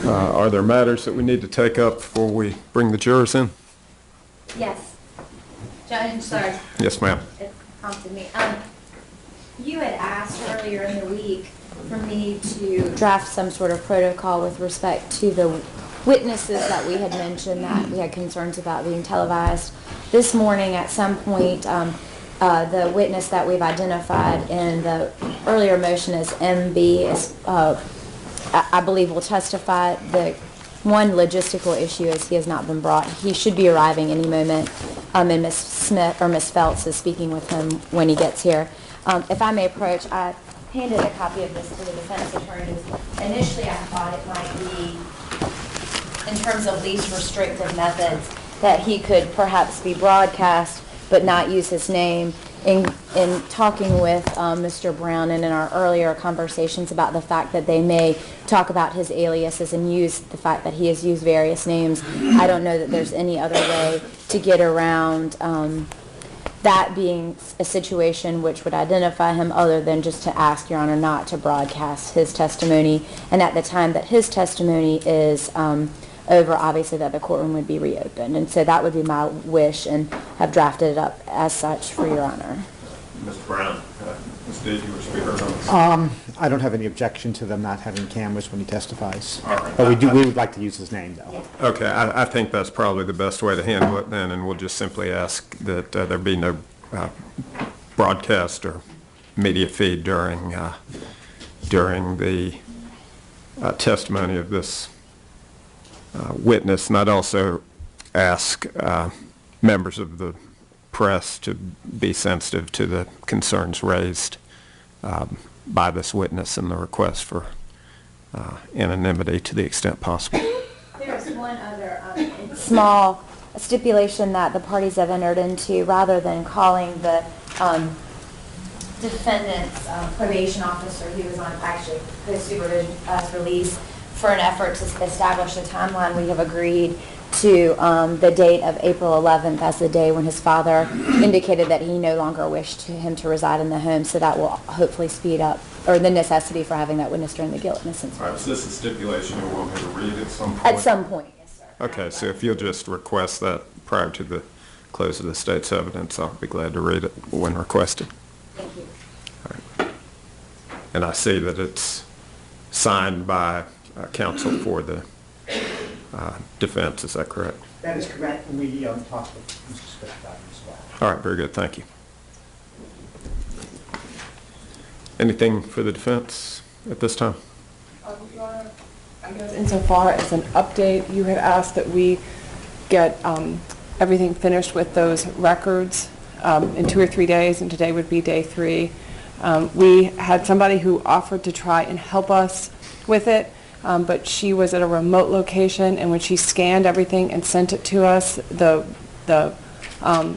Are there matters that we need to take up before we bring the jurors in? Yes. Judge, sorry. Yes, ma'am. It prompted me. You had asked earlier in the week for me to draft some sort of protocol with respect to the witnesses that we had mentioned that we had concerns about being televised. This morning, at some point, the witness that we've identified in the earlier motion as MB is, I believe, will testify. The one logistical issue is he has not been brought. He should be arriving any moment, and Ms. Smith or Ms. Phelps is speaking with him when he gets here. If I may approach, I handed a copy of this to the defense attorneys. Initially, I thought it might be, in terms of least restrictive methods, that he could perhaps be broadcast but not use his name. In talking with Mr. Brown and in our earlier conversations about the fact that they may talk about his aliases and use the fact that he has used various names, I don't know that there's any other way to get around that being a situation which would identify him other than just to ask Your Honor not to broadcast his testimony. And at the time that his testimony is over, obviously that the courtroom would be reopened. And so that would be my wish, and have drafted it up as such for Your Honor. Mr. Brown, Ms. Deed, you wish to be heard on this? I don't have any objection to them not having cameras when he testifies. All right. But we would like to use his name, though. Yeah. Okay, I think that's probably the best way to handle it then, and we'll just simply ask that there be no broadcast or media feed during the testimony of this witness. And I'd also ask members of the press to be sensitive to the concerns raised by this witness and the request for anonymity to the extent possible. There's one other small stipulation that the parties have entered into. Rather than calling the defendant's probation officer, who was on actually post-supervision release, for an effort to establish a timeline, we have agreed to the date of April 11th as the day when his father indicated that he no longer wished him to reside in the home. So that will hopefully speed up, or the necessity for having that witness during the guilt and innocence. All right, so this is a stipulation you'll want me to read at some point? At some point, yes, sir. Okay, so if you'll just request that prior to the close of the state's evidence, I'll be glad to read it when requested. Thank you. All right. And I see that it's signed by counsel for the defense, is that correct? That is correct. We talked with Mr. Smith about it as well. All right, very good, thank you. Anything for the defense at this time? Your Honor, I guess insofar as an update, you had asked that we get everything finished with those records in 2 or 3 days, and today would be day 3. We had somebody who offered to try and help us with it, but she was at a remote location, and when she scanned everything and sent it to us, the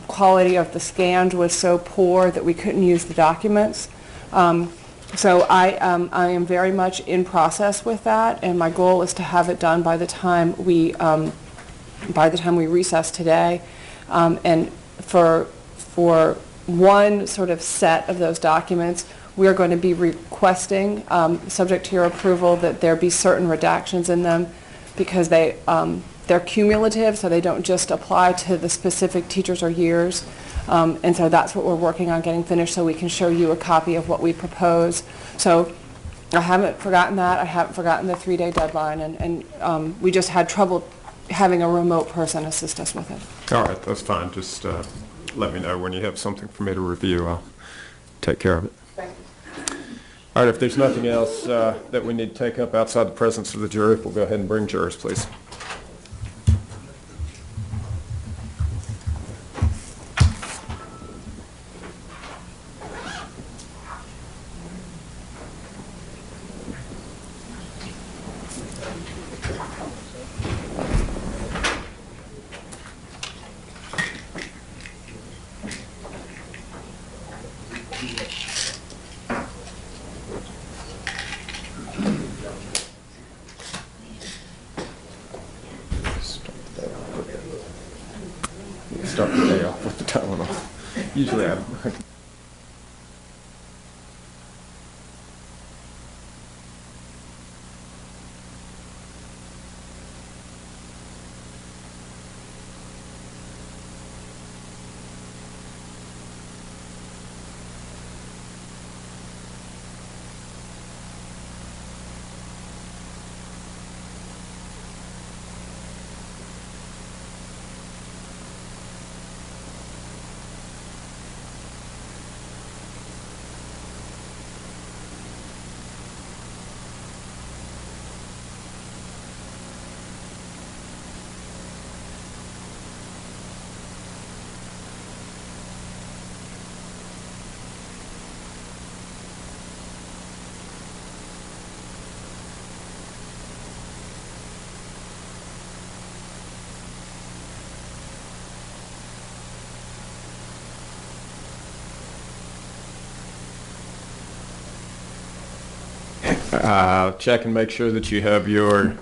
quality of the scans was so poor that we couldn't use the documents. So I am very much in process with that, and my goal is to have it done by the time we recess today. And for one sort of set of those documents, we are going to be requesting, subject to your approval, that there be certain redactions in them, because they're cumulative, so they don't just apply to the specific teachers or years. And so that's what we're working on getting finished, so we can show you a copy of what we propose. So I haven't forgotten that. I haven't forgotten the 3-day deadline, and we just had trouble having a remote person assist us with it. All right, that's fine. Just let me know when you have something for me to review. I'll take care of it. Thank you. All right, if there's nothing else that we need to take up outside the presence of the jury, we'll go ahead and bring jurors, please. Start the day off with the Tylenol. Usually I Check and make sure that you have your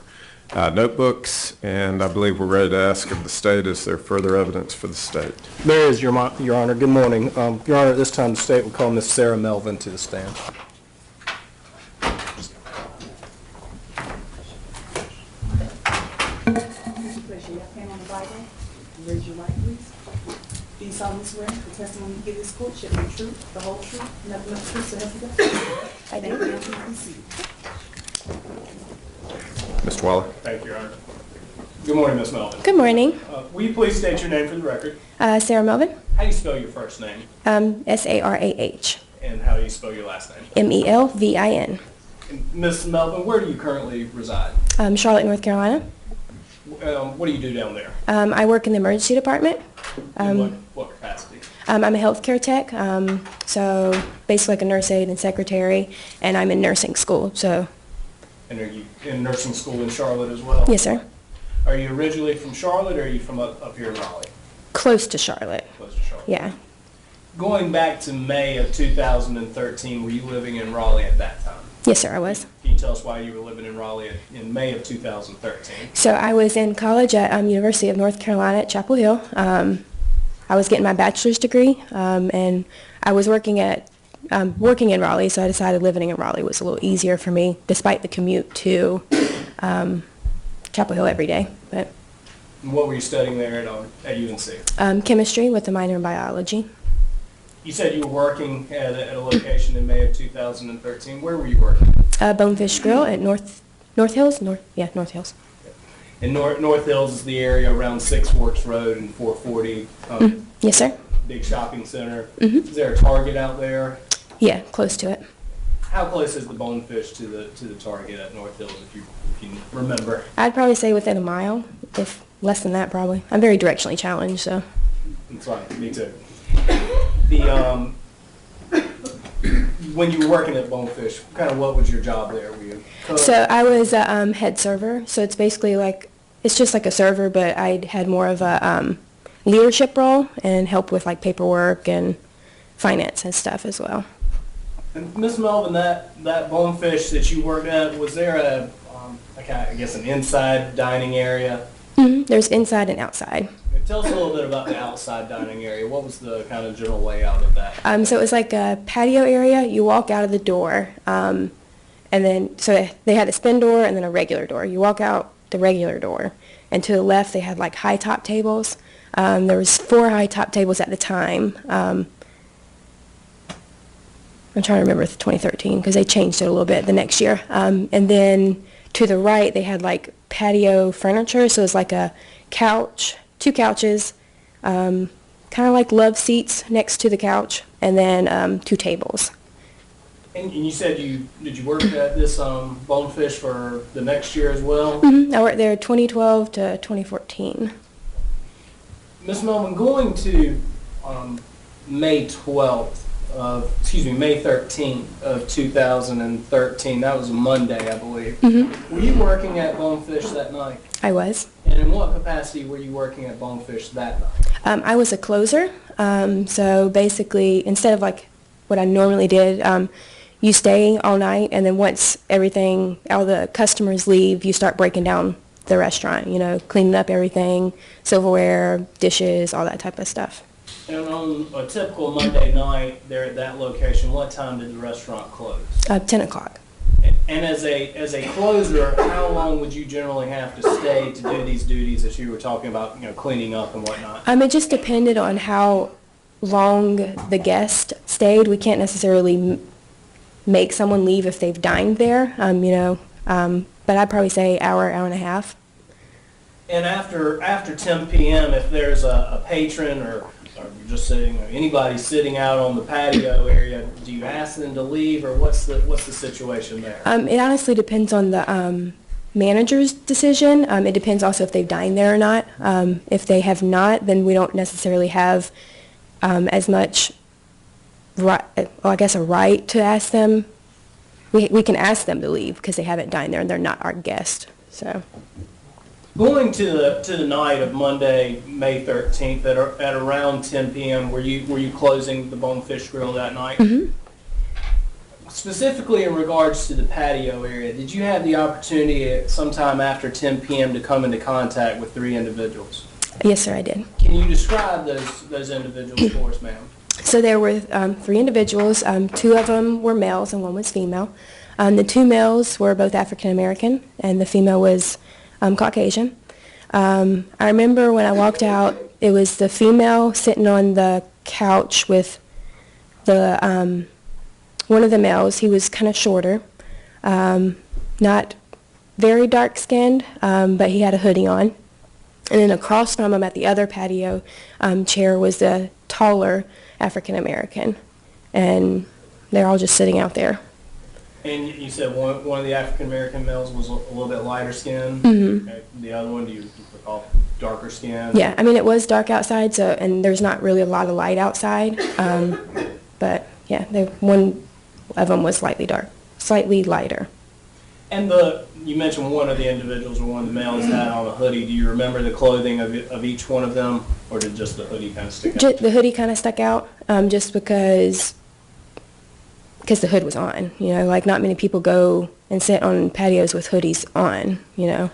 notebooks, and I believe we're ready to ask of the state, is there further evidence for the state? There is, Your Honor. Good morning. Your Honor, at this time, the state will call Ms. Sarah Melvin to the stand. Place your left hand on the Bible and raise your right, please. Do you solemnly swear the testimony you give this court shall be the truth, the whole truth, nothing but the truth, so help you God? I do. Thank you. Please be seated. Mr. Waller? Thank you, Your Honor. Good morning, Ms. Melvin. Good morning. Will you please state your name for the record? Sarah Melvin, How do you spell your first name? Sarah, And how do you spell your last name? Melvin. And Ms. Melvin, where do you currently reside? Charlotte, North Carolina. What do you do down there? I work in the emergency department. In what capacity? I'm a healthcare tech, so basically like a nurse aide and secretary, and I'm in nursing school, so And are you in nursing school in Charlotte as well? yes, sir. Are you originally from Charlotte, or are you from up here in Raleigh? Close to Charlotte, Close to Charlotte. yeah. Going back to May of 2013, were you living in Raleigh at that time? Yes, sir, I was. Can you tell us why you were living in Raleigh in May of 2013? So I was in college at University of North Carolina at Chapel Hill. I was getting my bachelor's degree, and I was working in Raleigh, so I decided living in Raleigh was a little easier for me, despite the commute to Chapel Hill every day. But And what were you studying there at UNC? chemistry with a minor in biology. You said you were working at a location in May of 2013. Where were you working? Bonefish Grill at North Hills. North Hills. And North Hills is the area around Six Forks Road and 440. Yes, sir. Big shopping center. Is there a Target out there? Yeah, close to it. How close is the Bonefish to the Target at North Hills, if you remember? I'd probably say within a mile, if less than that, probably. I'm very directionally challenged, so. That's right. Me too. When you were working at Bonefish, what was your job there? Were you a cook? So I was a head server. So it's basically it's just like a server, but I had more of a leadership role and help with like paperwork and finance and stuff as well. And Ms. Melvin, that Bonefish that you worked at, was there I guess an inside dining area? There's inside and outside. Tell us a little bit about the outside dining area. What was the kind of general layout of that? So it was like a patio area. You walk out of the door, and then so they had a spin door and then a regular door. You walk out the regular door, and to the left they had like high top tables. There was 4 high top tables at the time. I'm trying to remember it's 2013 because they changed it a little bit the next year. And then to the right they had like patio furniture. So it was like a couch, 2 couches, kind of like love seats next to the couch, and then 2 tables. And you said did you work at this Bonefish for the next year as well? I worked there 2012 to 2014. Ms. Melvin, going to May 13th of 2013, that was a Monday, I believe. Were you working at Bonefish that night? I was. And in what capacity were you working at Bonefish that night? I was a closer. So basically, instead of like what I normally did, you stay all night, and then once all the customers leave, you start breaking down the restaurant, cleaning up everything, silverware, dishes, all that type of stuff. And on a typical Monday night there at that location, what time did the restaurant close? 10 o'clock. And as a closer, how long would you generally have to stay to do these duties that you were talking about, cleaning up and whatnot? It just depended on how long the guest stayed. We can't necessarily make someone leave if they've dined there, but I'd probably say hour and a half. And after 10 p.m., if there's a patron or you're just sitting, or anybody sitting out on the patio area, do you ask them to leave, or what's the situation there? It honestly depends on the manager's decision. It depends also if they've dined there or not. If they have not, then we don't necessarily have as much, a right to ask them. We can ask them to leave because they haven't dined there and they're not our guest. So. Going to the night of Monday, May 13th at around 10 p.m., were you closing the Bonefish Grill that night? Specifically in regards to the patio area, did you have the opportunity at sometime after 10 p.m. to come into contact with 3 individuals? Yes, sir, I did. Can you describe those individuals for us, ma'am? So there were 3 individuals. 2 of them were males and 1 was female. The 2 males were both African American, and the female was Caucasian. I remember when I walked out, it was the female sitting on the couch with the one of the males. He was kind of shorter, not very dark-skinned, but he had a hoodie on. And then across from him at the other patio chair was the taller African American, and they're all just sitting out there. And you said one of the African American males was a little bit lighter skinned. Mm-hmm. Okay. The other one, do you recall darker skin? Yeah, I mean, it was dark outside, so, and there's not really a lot of light outside, but yeah, one of them was slightly lighter. And you mentioned one of the individuals or one of the males had on a hoodie. Do you remember the clothing of each one of them, or did just the hoodie kind of stick out? The hoodie kind of stuck out, just because the hood was on. You know, like not many people go and sit on patios with hoodies on, you know.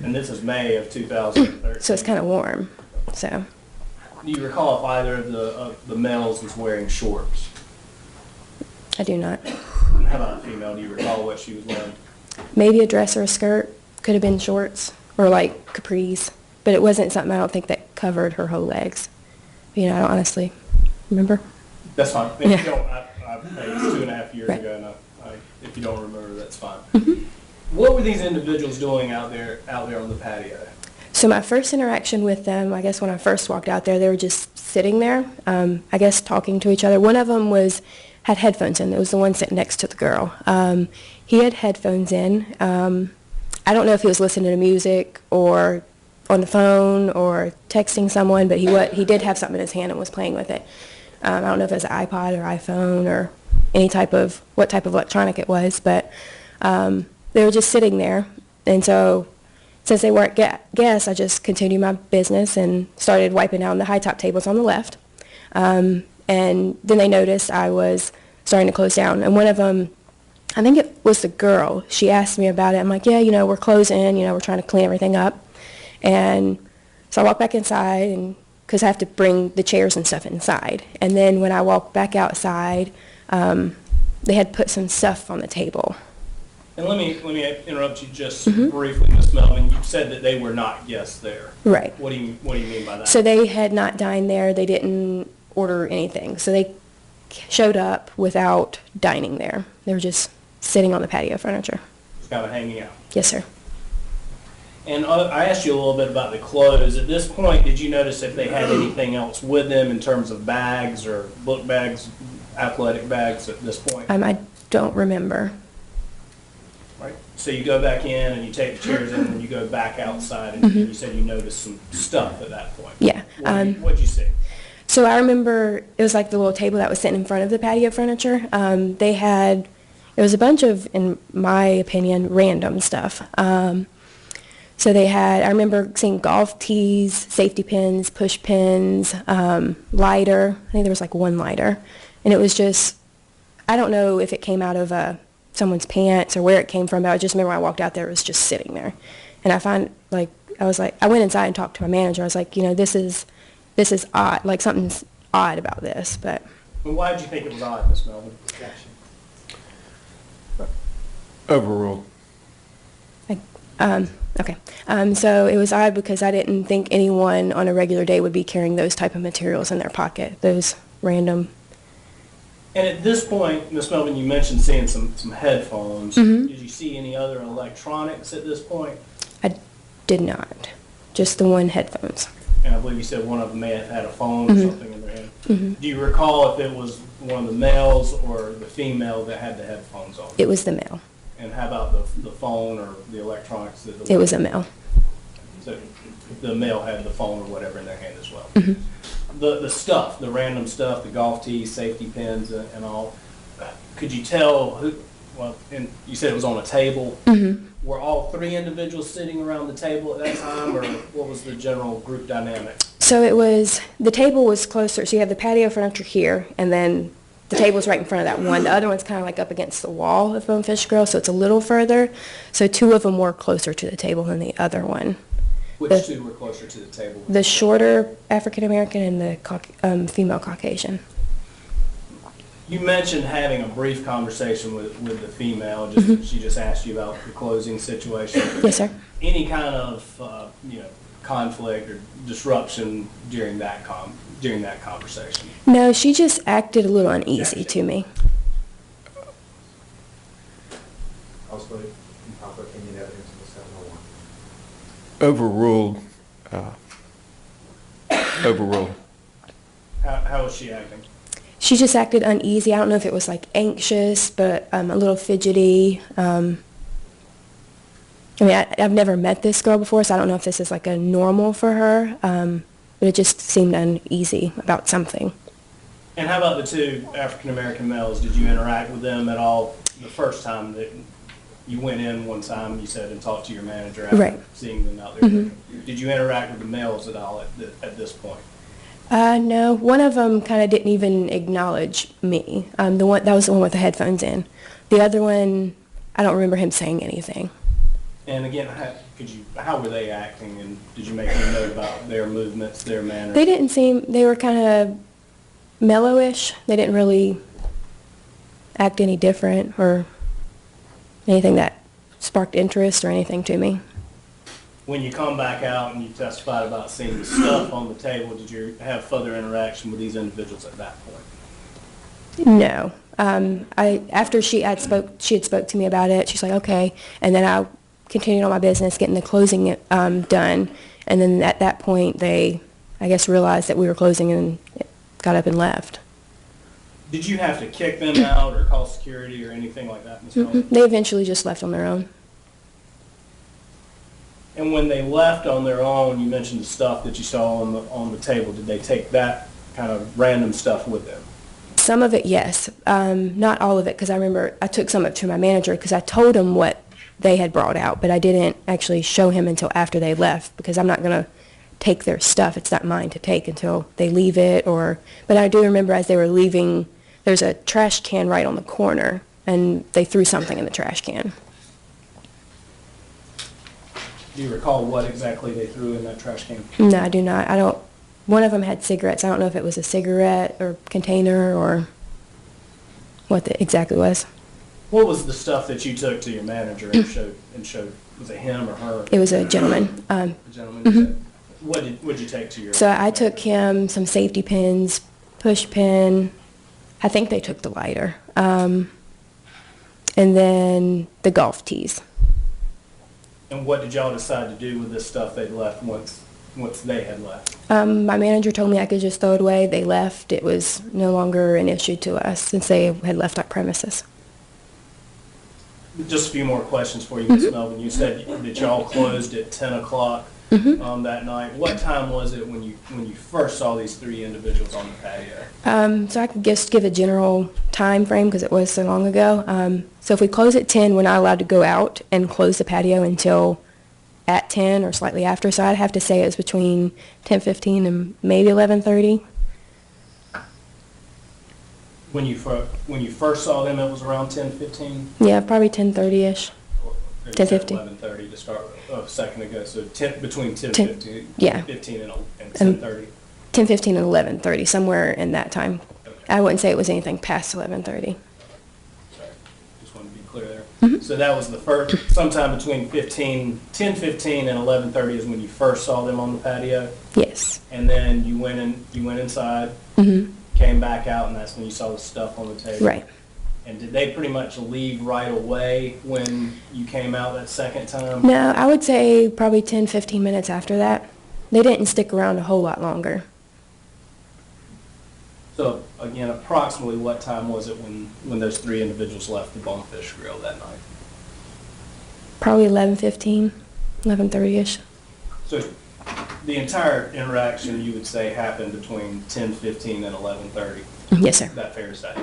And this is May of 2013. So it's kind of warm, so. Do you recall if either of the males was wearing shorts? I do not. How about a female? Do you recall what she was wearing? Maybe a dress or a skirt. Could have been shorts or like capris, but it wasn't something I don't think that covered her whole legs. You know, I don't honestly remember. That's fine. If Yeah. you don't, it's 2.5 years Right. ago, and if you don't remember, that's fine. Mm-hmm. What were these individuals doing out there on the patio? So my first interaction with them, I guess when I first walked out there, they were just sitting there, I guess talking to each other. One of them had headphones in. It was the one sitting next to the girl. He had headphones in. I don't know if he was listening to music or on the phone or texting someone, but he did have something in his hand and was playing with it. I don't know if it was an iPod or iPhone or what type of electronic it was, but they were just sitting there. And so since they weren't guests, I just continued my business and started wiping down the high-top tables on the left. And then they noticed I was starting to close down. And one of them, I think it was the girl, she asked me about it. I'm like, yeah, you know, we're closing, you know, we're trying to clean everything up. And so I walked back inside because I have to bring the chairs and stuff inside. And then when I walked back outside, they had put some stuff on the table. And let me interrupt you just briefly, Ms. Melvin. You said that they were not guests there. Right. What do you mean by that? So they had not dined there. They didn't order anything. So they showed up without dining there. They were just sitting on the patio furniture. Just kind of hanging out. Yes, sir. And I asked you a little bit about the clothes. At this point, did you notice if they had anything else with them in terms of bags or book bags, athletic bags at this point? I don't remember. Right. So you go back in and you take the chairs in and you go back outside and you said you noticed some stuff at that point. Yeah. What'd you see? So I remember it was like the little table that was sitting in front of the patio furniture. It was a bunch of, in my opinion, random stuff. So I remember seeing golf tees, safety pins, push pins, lighter. I think there was like one lighter. And it was just, I don't know if it came out of someone's pants or where it came from, but I just remember when I walked out there, it was just sitting there. And I went inside and talked to my manager. I was like, you know, this is odd, like something's odd about this, but. And why did you think it was odd, Ms. Melvin? Overruled. Okay. So it was odd because I didn't think anyone on a regular day would be carrying those type of materials in their pocket, those random. And at this point, Ms. Melvin, you mentioned seeing some headphones. Did you see any other electronics at this point? I did not. Just the one headphones. And I believe you said one of them may have had a phone or something in their hand. Do you recall if it was one of the males or the female that had the headphones on? It was the male. And how about the phone or the electronics? It was a male. So the male had the phone or whatever in their hand as well. The stuff, the random stuff, the golf tees, safety pins, and all. Could you tell who? Well, and you said it was on a table. Were all 3 individuals sitting around the table at that time, or what was the general group dynamic? So the table was closer. So you have the patio furniture here, and then the table's right in front of that one. The other one's kind of like up against the wall of Bonefish Grill, so it's a little further. So two of them were closer to the table than the other one. Which two were closer to the table? The shorter African-American and the female Caucasian. You mentioned having a brief conversation with the female. Just she just asked you about the closing situation. Yes, sir. Any kind of conflict or disruption during that conversation? No, she just acted a little uneasy to me. Also, in proper opinion, evidence of the 701. Overruled. Overruled. How was she acting? She just acted uneasy. I don't know if it was like anxious, but a little fidgety. I mean, I've never met this girl before, so I don't know if this is like a normal for her, but it just seemed uneasy about something. And how about the two African-American males? Did you interact with them at all the first time that you went in one time, you said, and talked to your manager after seeing them out there? Did you interact with the males at all at this point? No, one of them kind of didn't even acknowledge me. That was the one with the headphones in. The other one, I don't remember him saying anything. And again, how were they acting, and did you make any note about their movements, their manners? They were kind of mellowish. They didn't really act any different or anything that sparked interest or anything to me. When you come back out and you testified about seeing the stuff on the table, did you have further interaction with these individuals at that point? No. After she had spoke to me about it, she's like, okay, and then I continued on my business, getting the closing done, and then at that point they, I guess, realized that we were closing and got up and left. Did you have to kick them out or call security or anything like that, Ms. Melvin? They eventually just left on their own. And when they left on their own, you mentioned the stuff that you saw on the table. Did they take that kind of random stuff with them? Some of it, yes. Not all of it, because I remember I took some of it to my manager because I told him what they had brought out, but I didn't actually show him until after they left because I'm not going to take their stuff. It's not mine to take until they leave it. But I do remember as they were leaving, there's a trash can right on the corner, and they threw something in the trash can. Do you recall what exactly they threw in that trash can? No, I do not. One of them had cigarettes. I don't know if it was a cigarette or container or what it exactly was. What was the stuff that you took to your manager and showed? Was it him or her? It was a gentleman. A gentleman? What did you take to your... So I took him some safety pins, push pin. I think they took the lighter. And then the golf tees. And what did y'all decide to do with this stuff they'd left once they had left? My manager told me I could just throw it away. They left. It was no longer an issue to us since they had left our premises. Just a few more questions for you, Ms. Melvin. You said that y'all closed at 10 o'clock that night. What time was it when you first saw these three individuals on the patio? So I could just give a general time frame because it was so long ago. So if we close at 10, we're not allowed to go out and close the patio until at 10 or slightly after. So I'd have to say it was between 10:15 and maybe 11:30. When you first saw them, it was around 10:15? Yeah, probably 10:30-ish. 10:50. 11:30 to start a second ago, so between 10:15 yeah. 15 and 10:30? 10:15 and 11:30, somewhere in that time. Okay. I wouldn't say it was anything past 11:30. Sorry, just wanted to be clear there. So that was the first, sometime between 10:15 and 11:30 is when you first saw them on the patio? Yes. And then you went inside, came back out, and that's when you saw the stuff on the table? Right. And did they pretty much leave right away when you came out that second time? No, I would say probably 10, 15 minutes after that. They didn't stick around a whole lot longer. So, again, approximately what time was it when those three individuals left the Bonefish Grill that night? Probably 11:15, 11:30-ish. So the entire interaction, you would say, happened between 10:15 and 11:30? Yes, sir. Is that fair to say?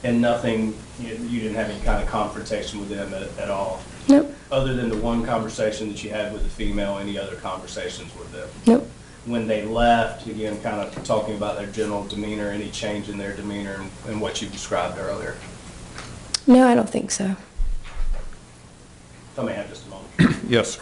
And nothing, you didn't have any kind of confrontation with them at all? Nope. other than the one conversation that you had with the female, any other conversations with them? Nope. When they left, again, kind of talking about their general demeanor, any change in their demeanor and what you described earlier? No, I don't think so. If I may have just a moment. Yes, sir.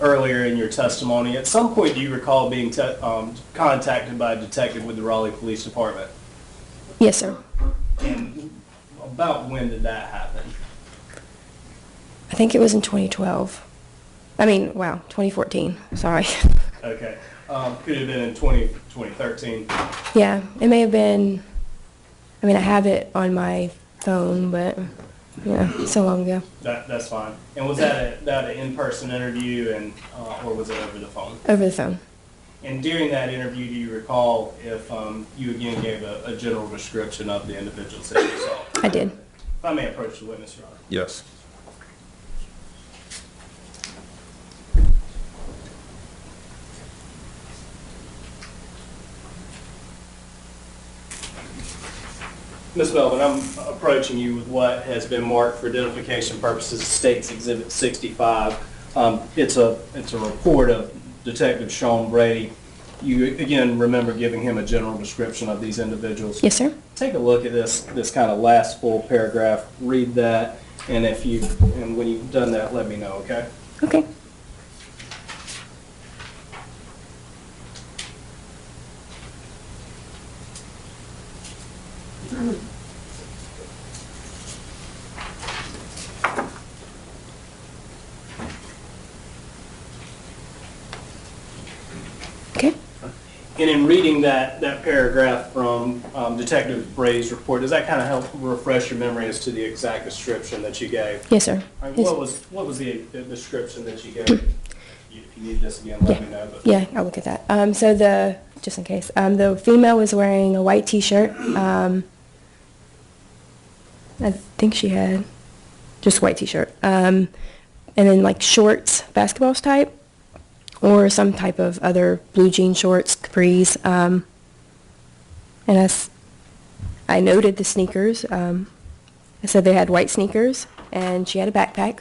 Earlier in your testimony, at some point do you recall being contacted by a detective with the Raleigh Police Department? Yes, sir. And about when did that happen? I think it was in 2012. I mean, wow, 2014. Sorry. Okay. Could it have been in 2013? Yeah, it may have been. I mean, I have it on my phone, but yeah, so long ago. That's fine. And was that an in-person interview, and or was it over the phone? Over the phone. And during that interview, do you recall if you again gave a general description of the individuals that you saw? I did. If I may approach the witness, Your Honor. Yes. Ms. Melvin, I'm approaching you with what has been marked for identification purposes, State's Exhibit 65. It's a report of Detective Sean Brady. You, again, remember giving him a general description of these individuals. Yes, sir. Take a look at this kind of last full paragraph, read that, and when you've done that, let me know, okay? Okay. Okay. And in reading that paragraph from Detective Brady's report, does that kind of help refresh your memory as to the exact description that you gave? Yes, sir. All right, Yes. what was the description that you gave? If you need this again, let me know. But Yeah, I'll look at that. So just in case, the female was wearing a white T-shirt. I think she had just white T-shirt. And then like shorts, basketball type, or some type of other blue jean shorts, capris. And I noted the sneakers. I said they had white sneakers, and she had a backpack.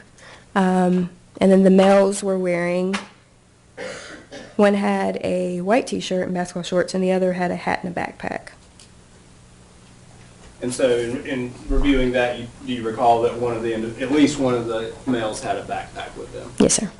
And then the males were wearing, one had a white T-shirt and basketball shorts, and the other had a hat and a backpack. And so in reviewing that, do you recall that at least one of the males had a backpack with them? Yes, sir.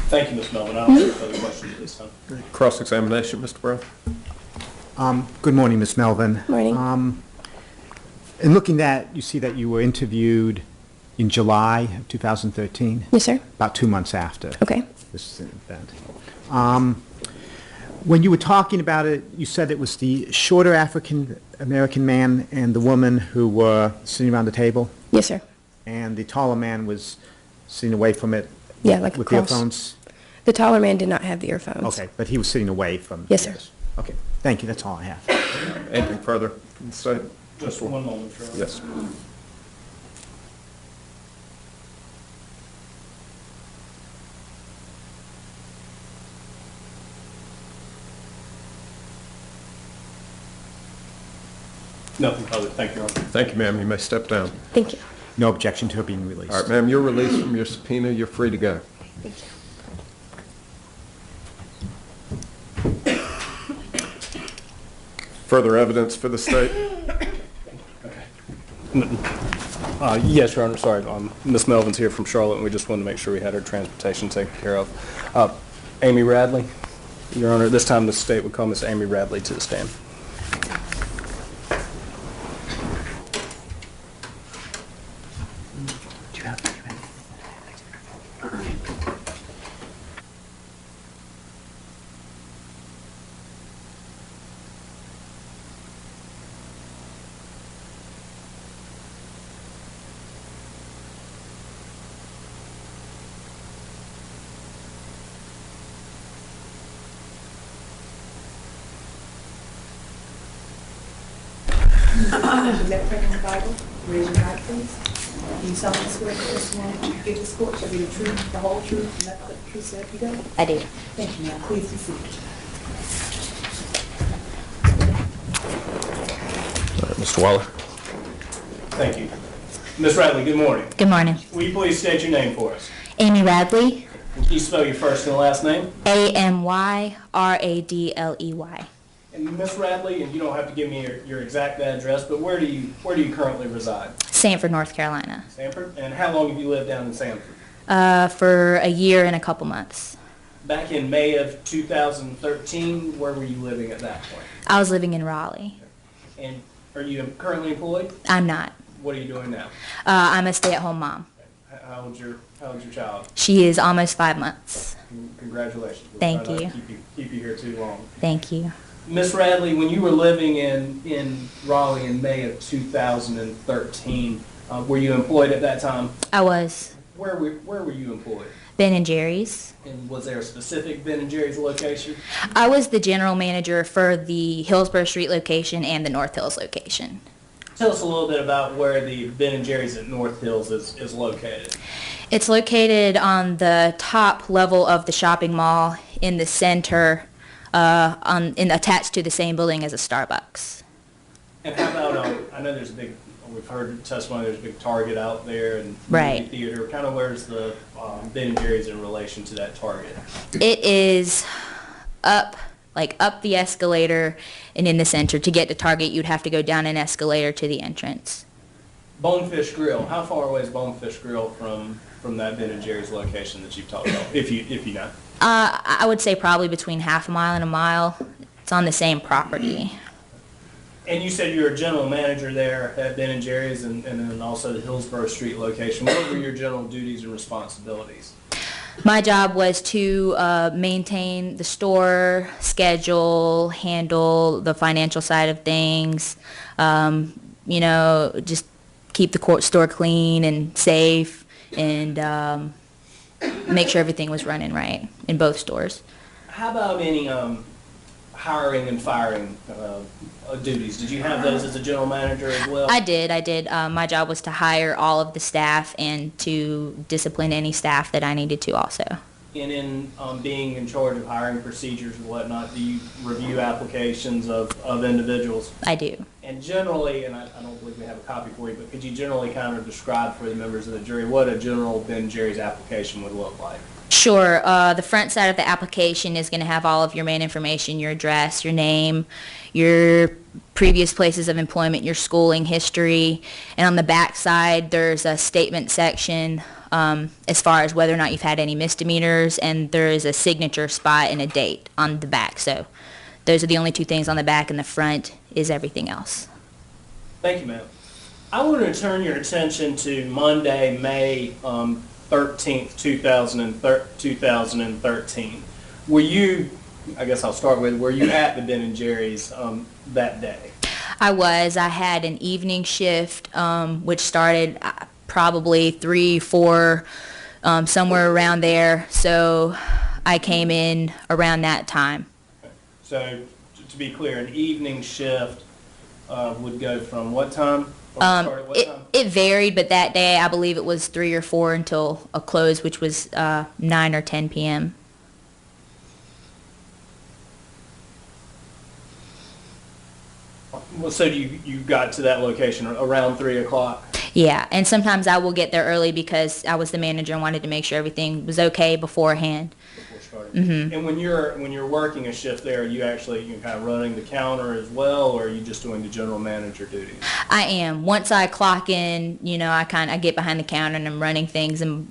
Thank you, Ms. Melvin. I don't have any further questions at this time. Cross-examination, Mr. Brown? Good morning, Ms. Melvin. Morning. In looking at, you see that you were interviewed in July of 2013, Yes, sir. about 2 months after Okay. this event. When you were talking about it, you said it was the shorter African-American man and the woman who were sitting around the table, Yes, sir. and the taller man was sitting away from it Yeah, like with across. earphones? The taller man did not have the earphones. Okay, but he was sitting away from... Yes, sir. Okay, thank you, that's all I have. Anything further from the state? Just one moment, Charlie. Yes. Nothing further. Thank you, Your Honor. Thank you, ma'am. You may step down. Thank you. No objection to her being released. All right, ma'am, you're released from your subpoena. You're free to go. Thank you. Further evidence for the state? Okay. Yes, Your Honor, sorry. Ms. Melvin's here from Charlotte, and we just wanted to make sure we had her transportation taken care of. Amy Radley, Your Honor, at this time the state would call Ms. Amy Radley to the stand. Put your left hand on the Bible, raise your right, please. Do you solemnly swear that the testimony you give this court shall be the truth, the whole truth, and nothing but the truth, so help you God? I do. Thank you, ma'am. Please be seated. All right, Mr. Waller. Thank you. Ms. Radley, good morning. Good morning. Will you please state your name for us? Amy Radley, Can you spell your first and last name? AMYRADLEY. And Ms. Radley, and you don't have to give me your exact address, but where do you currently reside? Sanford, North Carolina. Sanford? And how long have you lived down in Sanford? For a year and a couple months. Back in May of 2013, where were you living at that point? I was living in Raleigh. And are you currently employed? I'm not. What are you doing now? I'm a stay-at-home mom. How old's your child? She is almost 5 months. Congratulations. We'll Thank try not you. to keep you here too long. Thank you. Ms. Radley, when you were living in Raleigh in May of 2013, were you employed at that time? I was. Where were you employed? Ben and Jerry's. And was there a specific Ben and Jerry's location? I was the general manager for the Hillsborough Street location and the North Hills location. Tell us a little bit about where the Ben and Jerry's at North Hills is located. It's located on the top level of the shopping mall in the center, attached to the same building as a Starbucks. And how about, I know we've heard testimony, there's a big Target out there and Right. movie theater. Kind of where's the Ben and Jerry's in relation to that Target? It is up the escalator and in the center. To get to Target, you'd have to go down an escalator to the entrance. Bonefish Grill, how far away is Bonefish Grill from that Ben and Jerry's location that you've talked about, if you know? I would say probably between half a mile and a mile. It's on the same property. And you said you're a general manager there at Ben and Jerry's and then also the Hillsborough Street location. What were your general duties and responsibilities? My job was to maintain the store, schedule, handle the financial side of things, just keep the store clean and safe, and make sure everything was running right in both stores. How about any hiring and firing duties? Did you have those as a general manager as well? I did. My job was to hire all of the staff and to discipline any staff that I needed to also. And in being in charge of hiring procedures and whatnot, do you review applications of individuals? I do. And generally, and I don't believe we have a copy for you, but could you generally kind of describe for the members of the jury what a general Ben and Jerry's application would look like? Sure. The front side of the application is going to have all of your main information, your address, your name, your previous places of employment, your schooling history. And on the back side, there's a statement section as far as whether or not you've had any misdemeanors, and there is a signature spot and a date on the back. So those are the only two things on the back, and the front is everything else. Thank you, ma'am. I want to turn your attention to Monday, May 13th, 2013. Were you, I guess I'll start with, were you at the Ben and Jerry's that day? I was. I had an evening shift, which started probably 3, 4, somewhere around there. So I came in around that time. So to be clear, an evening shift would go from what time? It varied, but that day I believe it was 3 or 4 until a close, which was 9 or 10 p.m. Well, so you got to that location around 3 o'clock? Yeah, and sometimes I will get there early because I was the manager and wanted to make sure everything was okay beforehand. Before started. Mhm. And when you're working a shift there, are you actually kind of running the counter as well, or are you just doing the general manager duties? I am. Once I clock in, I get behind the counter and I'm running things, and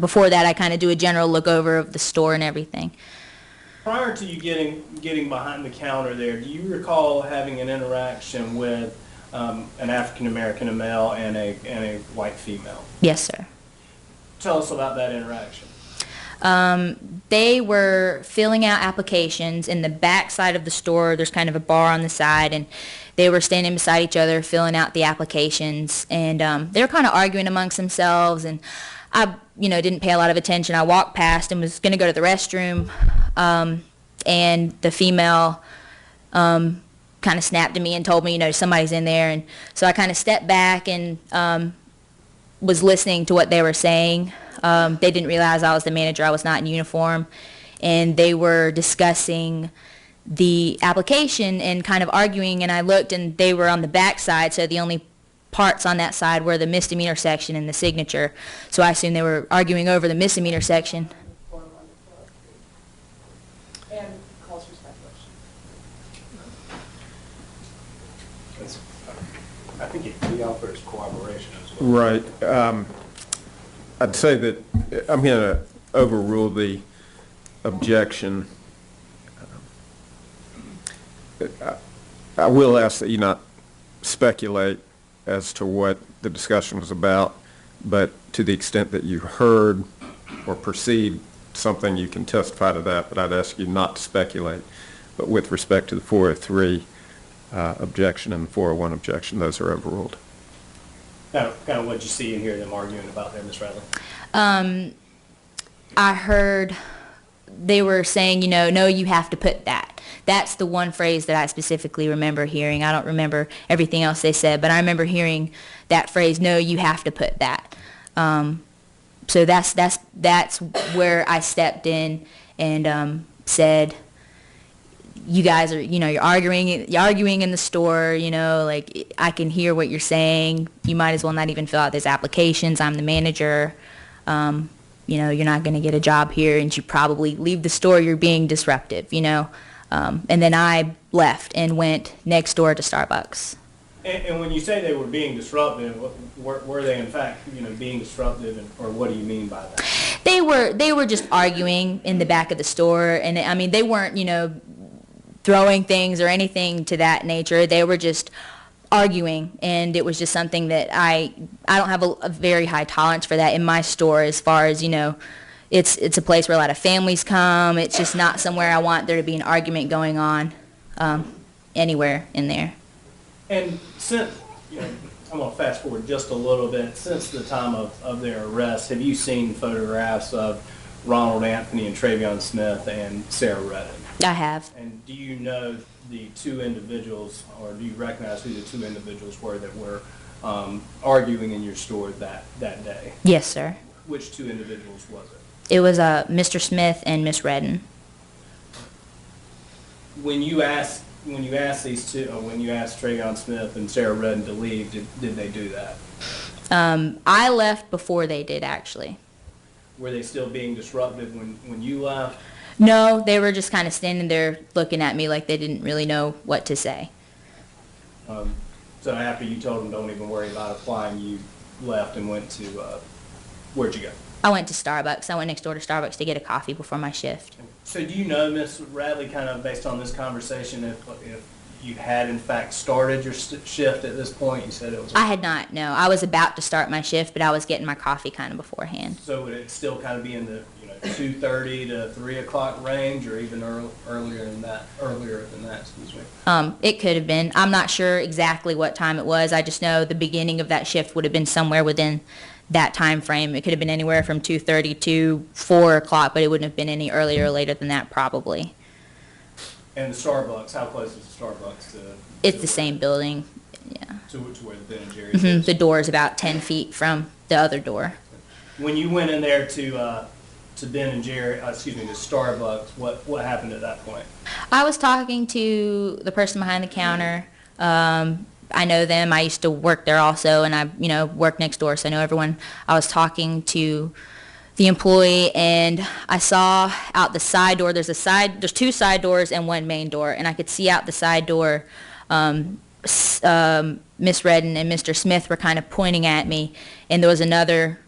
before that I kind of do a general look over of the store and everything. Prior to you getting behind the counter there, do you recall having an interaction with an African American male and a white female? Yes, sir. Tell us about that interaction. They were filling out applications in the back side of the store. There's kind of a bar on the side, and they were standing beside each other filling out the applications, and they were kind of arguing amongst themselves, and I didn't pay a lot of attention. I walked past and was going to go to the restroom, and the female kind of snapped at me and told me, somebody's in there, and so I kind of stepped back and was listening to what they were saying. They didn't realize I was the manager. I was not in uniform, and they were discussing the application and kind of arguing, and I looked and they were on the back side, so the only parts on that side were the misdemeanor section and the signature. So I assumed they were arguing over the misdemeanor section. And calls for speculation. I think he offers cooperation as well. Right. I'd say that I'm going to overrule the objection. I will ask that you not speculate as to what the discussion was about, but to the extent that you heard or perceived something, you can testify to that, but I'd ask you not to speculate. But with respect to the 403 objection and the 401 objection, those are overruled. Kind of what you see and hear them arguing about there, Ms. Radley. I heard they were saying, no, you have to put that. That's the one phrase that I specifically remember hearing. I don't remember everything else they said, but I remember hearing that phrase, no, you have to put that. So that's where I stepped in and said, you guys are, you're arguing in the store, like I can hear what you're saying. You might as well not even fill out those applications. I'm the manager. You're not going to get a job here, and you probably leave the store. You're being disruptive, And then I left and went next door to Starbucks. And when you say they were being disruptive, were they in fact, being disruptive, or what do you mean by that? They were just arguing in the back of the store, and I mean they weren't, throwing things or anything to that nature. They were just arguing, and it was just something that I don't have a very high tolerance for that in my store, as far as, it's a place where a lot of families come. It's just not somewhere I want there to be an argument going on anywhere in there. And since, I'm going to fast forward just a little bit, since the time of their arrest, have you seen photographs of Ronald Anthony and Travion Smith and Sarah Redden? I have. And do you know the two individuals, or do you recognize who the two individuals were that were arguing in your store that day? Yes, sir. Which two individuals was it? It was Mr. Smith and Miss Redden. When you asked these two, when you asked Travion Smith and Sarah Redden to leave, did they do that? I left before they did, actually. Were they still being disruptive when you left? No, they were just kind of standing there looking at me like they didn't really know what to say. So after you told them don't even worry about applying, you left and went to, where'd you go? I went to Starbucks. I went next door to Starbucks to get a coffee before my shift. So do you know, Ms. Radley, kind of based on this conversation, if you had in fact started your shift at this point? You said it was... I had not, no. I was about to start my shift, but I was getting my coffee kind of beforehand. So would it still kind of be in the 2:30 to 3 o'clock range, or even earlier than that, excuse me? It could have been. I'm not sure exactly what time it was. I just know the beginning of that shift would have been somewhere within that time frame. It could have been anywhere from 2:30 to 4 o'clock, but it wouldn't have been any earlier or later than that, probably. And the Starbucks, how close is the Starbucks to... It's the same building, yeah. To where the Ben & Jerry's is? The door is about 10 feet from the other door. When you went in there to Ben & Jerry, to Starbucks, what happened at that point? I was talking to the person behind the counter. I know them. I used to work there also, and I, work next door, so I know everyone. I was talking to the employee, and I saw out the side door. There's two side doors and one main door, and I could see out the side door. Miss Redden and Mr. Smith were kind of pointing at me, and there was another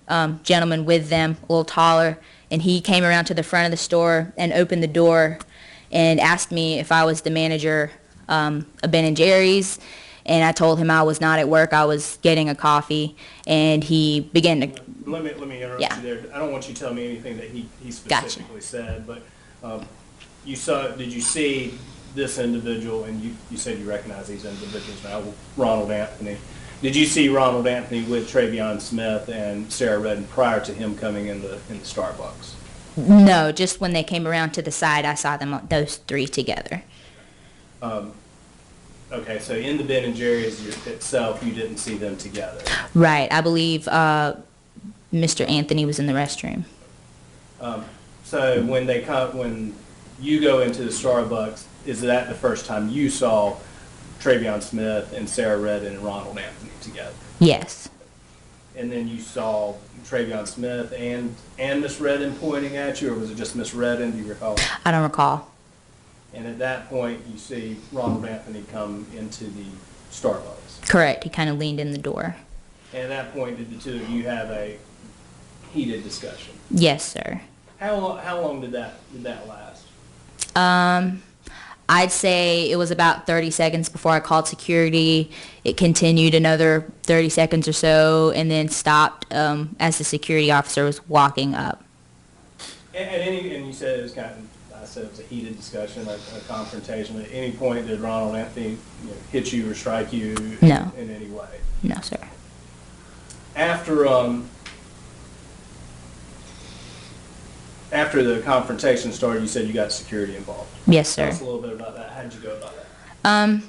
gentleman with them, a little taller, and he came around to the front of the store and opened the door and asked me if I was the manager of Ben & Jerry's, and I told him I was not at work. I was getting a coffee, and he began to... Let me interrupt you there. I don't want you to tell me anything that he specifically said, but did you see this individual, and you said you recognize these individuals now, Ronald Anthony. Did you see Ronald Anthony with Travion Smith and Sarah Redden prior to him coming in the Starbucks? No, just when they came around to the side, I saw them, those three together. Okay, so in the Ben & Jerry's itself, you didn't see them together? Right. I believe Mr. Anthony was in the restroom. So when you go into the Starbucks, is that the first time you saw Travion Smith and Sarah Redden and Ronald Anthony together? Yes. And then you saw Travion Smith and Miss Redden pointing at you, or was it just Miss Redden? Do you recall? I don't recall. And at that point, you see Ronald Anthony come into the Starbucks. Correct. He kind of leaned in the door. And at that point, did the two of you have a heated discussion? Yes, sir. How long did that last? I'd say it was about 30 seconds before I called security. It continued another 30 seconds or so, and then stopped as the security officer was walking up. And you said it was I said it was a heated discussion, a confrontation. At any point did Ronald Anthony hit you or strike you No. in any way? No, sir. After the confrontation started, you said you got security involved. Yes, sir. Tell us a little bit about that. How did you go about that?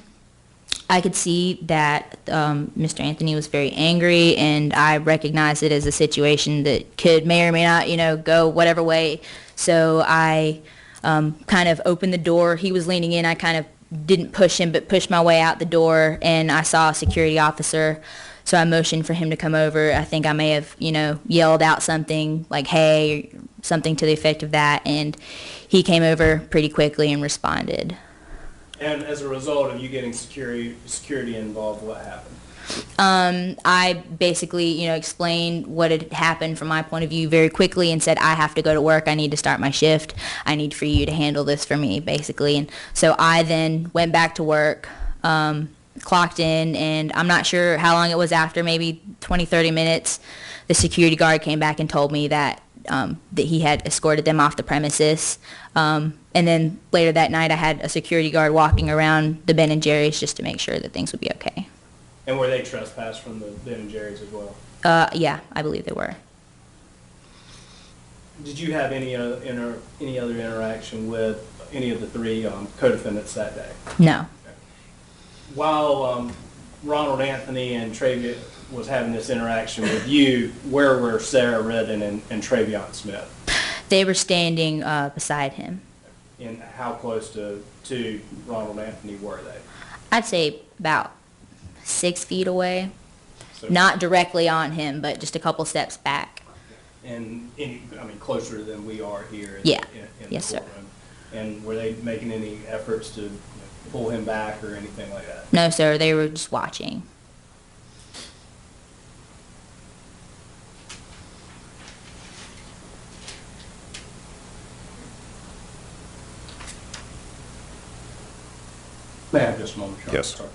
I could see that Mr. Anthony was very angry, and I recognized it as a situation that may or may not, go whatever way. So I kind of opened the door. He was leaning in. I kind of didn't push him, but pushed my way out the door, and I saw a security officer. So I motioned for him to come over. I think I may have, yelled out something like, hey, or something to the effect of that, and he came over pretty quickly and responded. And as a result of you getting security involved, what happened? I basically, explained what had happened from my point of view very quickly and said, I have to go to work. I need to start my shift. I need for you to handle this for me, basically. And so I then went back to work, clocked in, and I'm not sure how long it was after, maybe 20, 30 minutes. The security guard came back and told me that he had escorted them off the premises. And then later that night, I had a security guard walking around the Ben & Jerry's just to make sure that things would be okay. And were they trespassed from the Ben & Jerry's as well? Yeah, I believe they were. Did you have any other interaction with any of the three co-defendants that day? No. Okay. While Ronald Anthony and Travion was having this interaction with you, where were Sarah Redden and Travion Smith? They were standing beside him. And how close to Ronald Anthony were they? I'd say about 6 feet away. So, Not directly on him, but just a couple steps back. And closer than we are here in Yes, the courtroom. And were they making any efforts to pull him back or anything like that? No, sir. They were just watching. May I have just a moment, Charles? Yes. Sorry.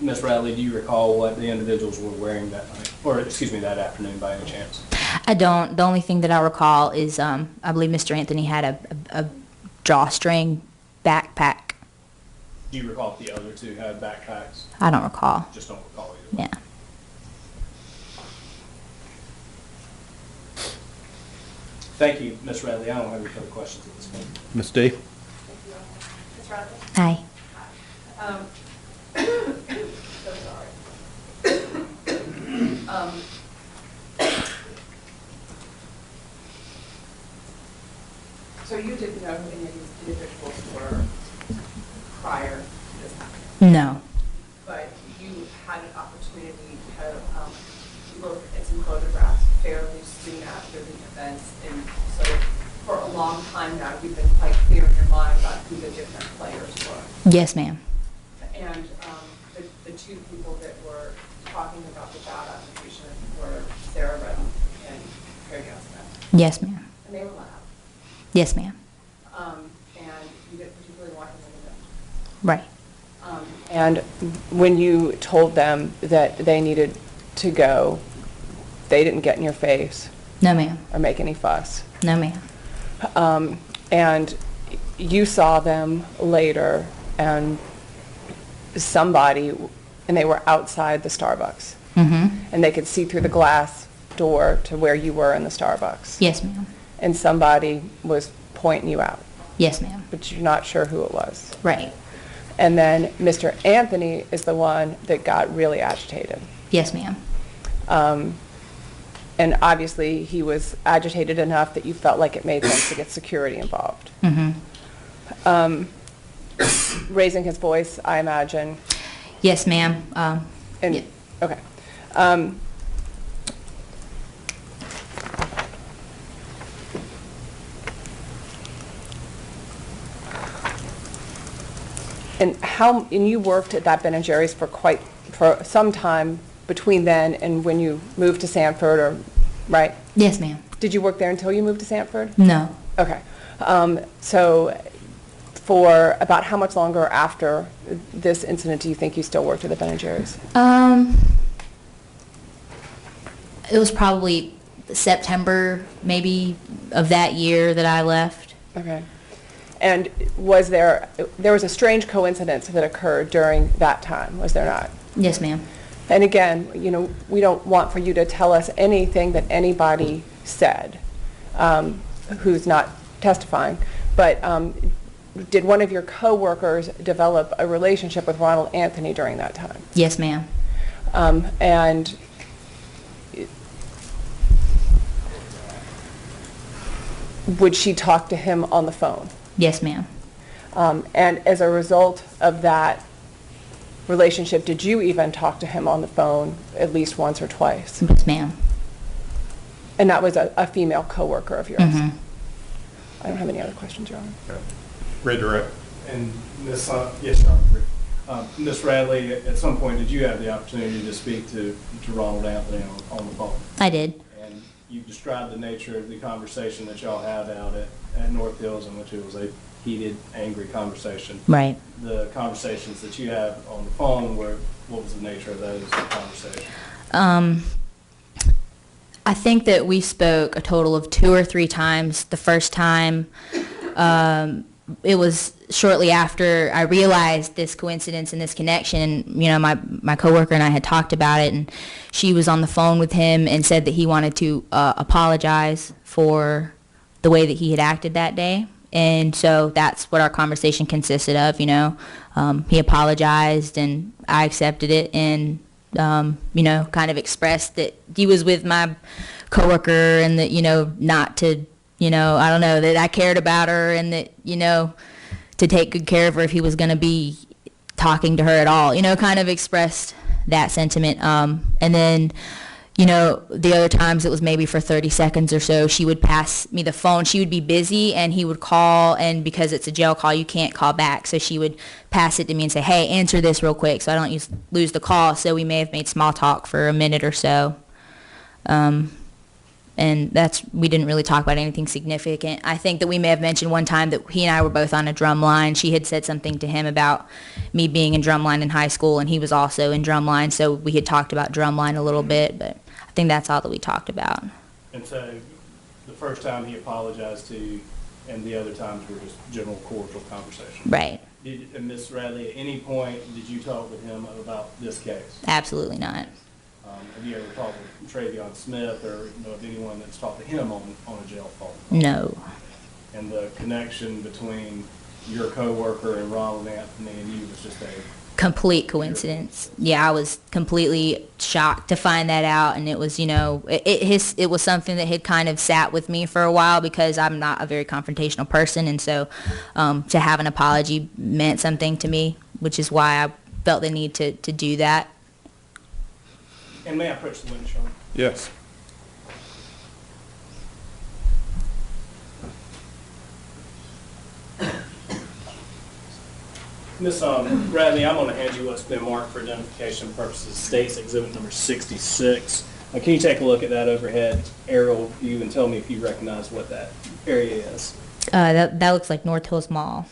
Miss Radley, do you recall what the individuals were wearing that night, or excuse me, that afternoon by any chance? I don't. The only thing that I recall is I believe Mr. Anthony had a drawstring backpack. Do you recall if the other two had backpacks? I don't recall. Just don't recall either. Yeah. Thank you, Ms. Radley. I don't have any further questions at this point. Ms. D? Hi. So sorry. So you didn't know who any of these individuals were prior to this happening, No. but you had an opportunity to look at some photographs fairly soon after the events, and so for a long time now, you've been quite clear in your mind about who the different players were. Yes, ma'am. And the two people that were talking about the job application were Sarah Redden and Travion Smith. Yes, ma'am. And they were loud. Yes, ma'am. And you didn't particularly want them in Right. And when you told them that they needed to go, they didn't get in your face No, ma'am. or make any fuss. No, ma'am. And you saw them later, and they were outside the Starbucks. Mm-hmm. And they could see through the glass door to where you were in the Starbucks. Yes, ma'am. And somebody was pointing you out, Yes, ma'am. but you're not sure who it was. Right. And then Mr. Anthony is the one that got really agitated. Yes, ma'am. And obviously, he was agitated enough that you felt like it made sense to get security involved. Mm-hmm. Raising his voice, I imagine. Yes, ma'am. And, Yeah. Okay. And you worked at that Ben & Jerry's for some time between then and when you moved to Sanford, right? Yes, ma'am. Did you work there until you moved to Sanford? No. Okay. So for about how much longer after this incident do you think you still worked at the Ben & Jerry's? It was probably September, maybe, of that year that I left. Okay. And there was a strange coincidence that occurred during that time, was there not? Yes, ma'am. And again, we don't want for you to tell us anything that anybody said who's not testifying, but did one of your coworkers develop a relationship with Ronald Anthony during that time? Yes, ma'am. And would she talk to him on the phone? Yes, ma'am. And as a result of that relationship, did you even talk to him on the phone at least once or twice? Yes, ma'am. And that was a female coworker of yours? Mm-hmm. I don't have any other questions, Your Honor. Redirect. And Ms. Yes, Your Honor. Ms. Radley, at some point, did you have the opportunity to speak to Ronald Anthony on the phone? I did. And you described the nature of the conversation that y'all had out at North Hills, in which it was a heated, angry conversation. Right. The conversations that you had on the phone what was the nature of those conversations? I think that we spoke a total of 2 or 3 times. The first time, it was shortly after I realized this coincidence and this connection. My coworker and I had talked about it, and she was on the phone with him and said that he wanted to apologize for the way that he had acted that day. And so that's what our conversation consisted of. He apologized, and I accepted it, and kind of expressed that he was with my coworker, and that not to I don't know, that I cared about her, and that to take good care of her if he was going to be talking to her at all. Kind of expressed that sentiment. And then the other times it was maybe for 30 seconds or so, she would pass me the phone. She would be busy, and he would call, and because it's a jail call, you can't call back. So she would pass it to me and say, hey, answer this real quick so I don't lose the call. So we may have made small talk for a minute or so. And we didn't really talk about anything significant. I think that we may have mentioned one time that he and I were both on a drum line. She had said something to him about me being in drumline in high school, and he was also in drumline. So we had talked about drumline a little bit, but I think that's all that we talked about. And so the first time he apologized to you, and the other times were just general cordial conversation. Right. And Ms. Radley, at any point, did you talk with him about this case? Absolutely not. Have you ever talked with Travion Smith or know of anyone that's talked to him on a jail phone? No. And the connection between your coworker and Ronald Anthony and you was just a Complete coincidence. Yeah, I was completely shocked to find that out, and it was, you know, it was something that had kind of sat with me for a while because I'm not a very confrontational person, and so to have an apology meant something to me, which is why I felt the need to do that. And may I approach the window, Sean? Yes. Ms. Radley, I'm going to hand you what's been marked for identification purposes, State's Exhibit number 66. Can you take a look at that overhead aerial view and tell me if you recognize what that area is? That looks like North Hills Mall.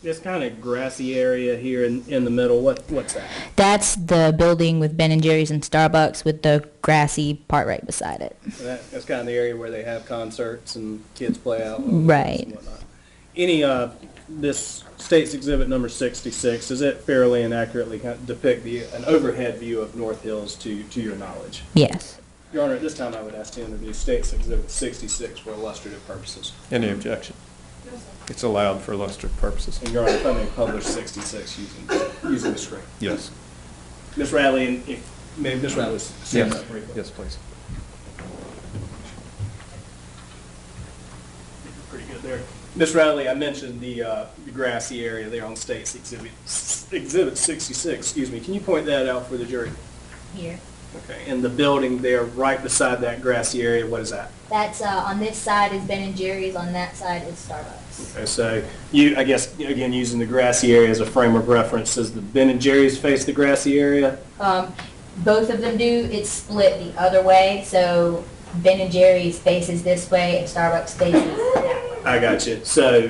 This kind of grassy area here in the middle, what's that? That's the building with Ben & Jerry's and Starbucks with the grassy part right beside it. So that's kind of the area where they have concerts and kids play out. Right. And whatnot. Any, this State's Exhibit number 66, does it fairly and accurately kind of depict an overhead view of North Hills to your knowledge? Yes. Your Honor, at this time I would ask to introduce State's Exhibit 66 for illustrative purposes. Any objection? It's allowed for illustrative purposes. And Your Honor, if I may publish 66 using the screen. Yes. Ms. Radley, and if maybe Ms. Radley stand up briefly. Yes, please. Pretty good there. Ms. Radley, I mentioned the grassy area there on State's Exhibit 66. Excuse me. Can you point that out for the jury? Here. Okay. And the building there, right beside that grassy area, what is that? That's on this side is Ben & Jerry's, on that side is Starbucks. Okay. So I guess again using the grassy area as a frame of reference, does the Ben & Jerry's face the grassy area? Both of them do. It's split the other way, so Ben & Jerry's faces this way and Starbucks faces that way. I got you. So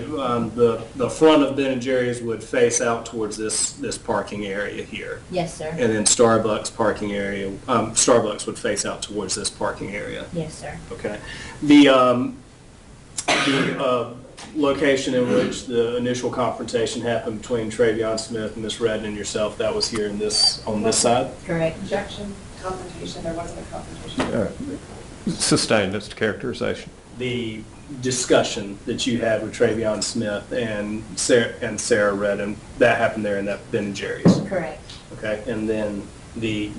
the front of Ben & Jerry's would face out towards this parking area here. Yes, sir. And then Starbucks parking area, Starbucks would face out towards this parking area. Yes, sir. Okay. The location in which the initial confrontation happened between Travion Smith and Ms. Redden and yourself, that was here on this side? Correct. Objection, confrontation, there wasn't a confrontation. Sustained as to characterization. The discussion that you had with Travion Smith and Sarah Redden, that happened there in that Ben & Jerry's? Correct. Okay. And then the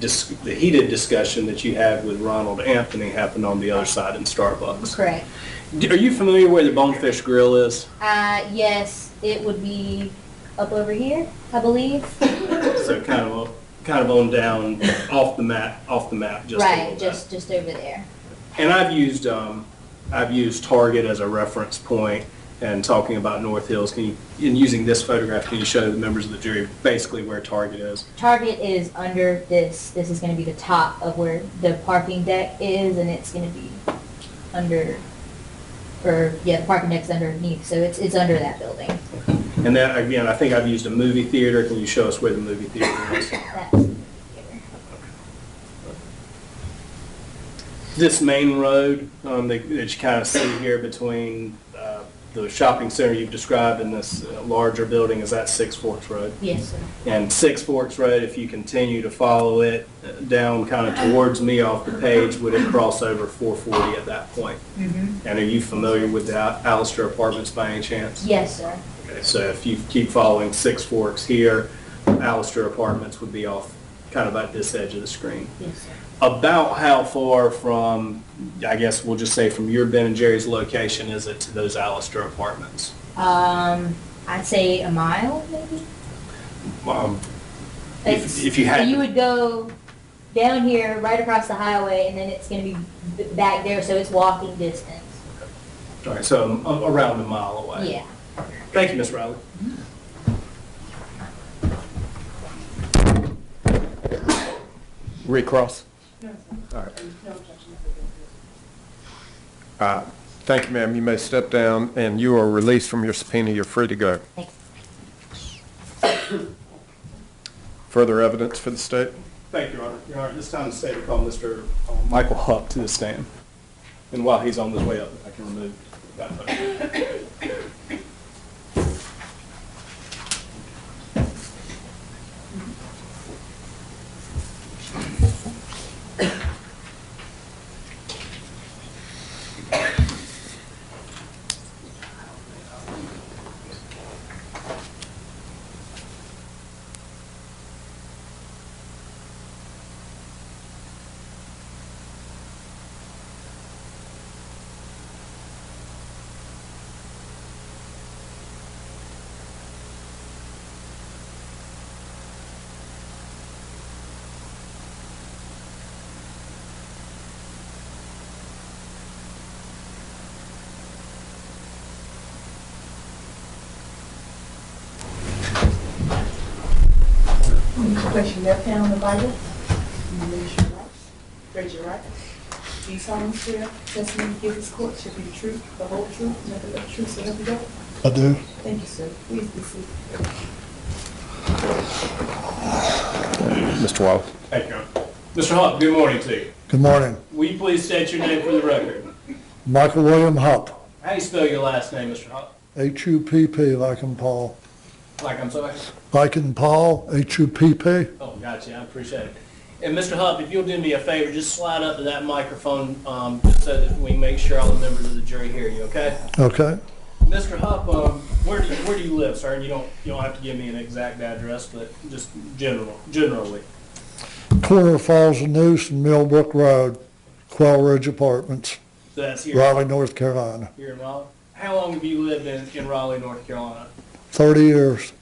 heated discussion that you had with Ronald Anthony happened on the other side in Starbucks? Correct. Are you familiar where the Bonefish Grill is? Yes, it would be up over here, I believe. So kind of on down off the map just a little Right, bit. just over there. And I've used Target as a reference point and talking about North Hills. In using this photograph, can you show the members of the jury basically where Target is? Target is under this. This is going to be the top of where the parking deck is, and it's going to be under, the parking deck's underneath, so it's under that building. And that, again, I think I've used a movie theater. Can you show us where the movie theater is? That's here. This main road that you kind of see here between the shopping center you've described and this larger building, is that Six Forks Road? Yes, sir. And Six Forks Road, if you continue to follow it down kind of towards me off the page, would it cross over 440 at that point? Mm-hmm. And are you familiar with the Allister Apartments by any chance? Yes, sir. Okay, so if you keep following Six Forks here, Allister Apartments would be off kind of at this edge of the screen. Yes, sir. About how far from, I guess we'll just say from your Ben & Jerry's location is it to those Allister Apartments? I'd say a mile, maybe. If you had, So you would go down here, right across the highway, and then it's going to be back there, so it's walking distance. all right, so around a mile away. Yeah. Thank you, Ms. Riley. Recross. No, sir. All right. No objection. Thank you, ma'am. You may step down, and you are released from your subpoena. You're free to go. Thanks. Further evidence for the state? Thank you, Your Honor. Your Honor, at this time the state will call Mr. Michael Huff to the stand. And while he's on his way up, I can remove that photo. Place your left hand on the Bible. And raise your right. Raise your right. Do you solemnly swear testimony you give this court shall be the truth, the whole truth, nothing but the truth, so help you God? I do. Thank you, sir. Please be seated. Mr. Wallace. Thank you. Mr. Huff, good morning to you. Good morning. Will you please state your name for the record? Michael William Hupp, How do you spell your last name, Mr. Huff? H-U-P-P, like in Paul. Like I'm sorry? Like in Paul, H-U-P-P. Oh, gotcha. I appreciate it. And Mr. Huff, if you'll do me a favor, just slide up to that microphone just so that we make sure all the members of the jury hear you, okay? Okay. Mr. Huff, where do you live, sir? And you don't have to give me an exact address, but just generally. Corner Falls and Noose and Millbrook Road, Quail Ridge Apartments, So that's here. Raleigh, North Carolina. Here in Raleigh. How long have you lived in Raleigh, North Carolina? 30 years.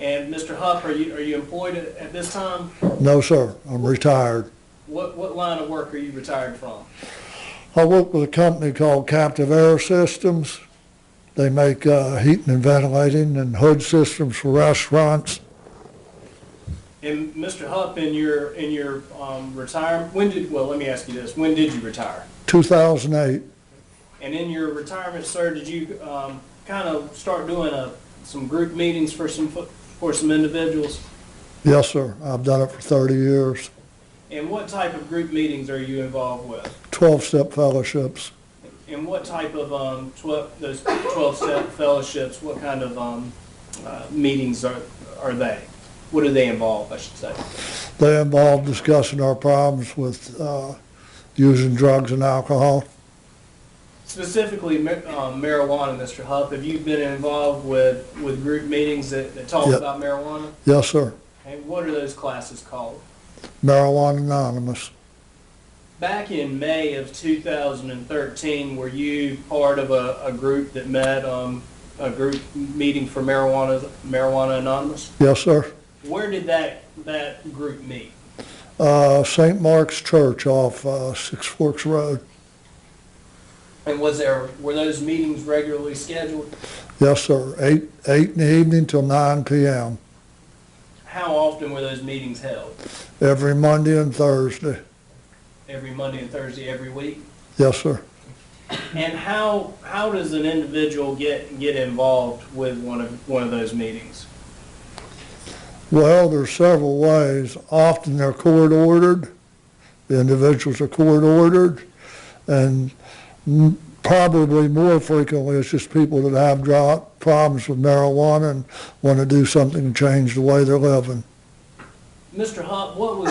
And Mr. Huff, are you employed at this time? No, sir. I'm retired. What line of work are you retired from? I work with a company called Captive Air Systems. They make heating and ventilating and hood systems for restaurants. And Mr. Huff, in your retirement, let me ask you this, when did you retire? 2008. And in your retirement, sir, did you kind of start doing some group meetings for some individuals? Yes, sir. I've done it for 30 years. And what type of group meetings are you involved with? 12-step fellowships. And what type of those 12-step fellowships, what kind of meetings are they? What do they involve, I should say? They involve discussing our problems with using drugs and alcohol. Specifically marijuana, Mr. Huff, have you been involved with group meetings that talk Yep. about marijuana? Yes, sir. And what are those classes called? Marijuana Anonymous. Back in May of 2013, were you part of a group that met, a group meeting for Marijuana Anonymous? Yes, sir. Where did that group meet? St. Mark's Church off Six Forks Road. And were those meetings regularly scheduled? Yes, sir. 8 in the evening till 9 p.m. How often were those meetings held? Every Monday and Thursday. Every Monday and Thursday, every week? Yes, sir. And how does an individual get involved with one of those meetings? Well, there's several ways. Often they're court ordered. The individuals are court ordered. And probably more frequently, it's just people that have problems with marijuana and want to do something to change the way they're living. Mr. Huff, what was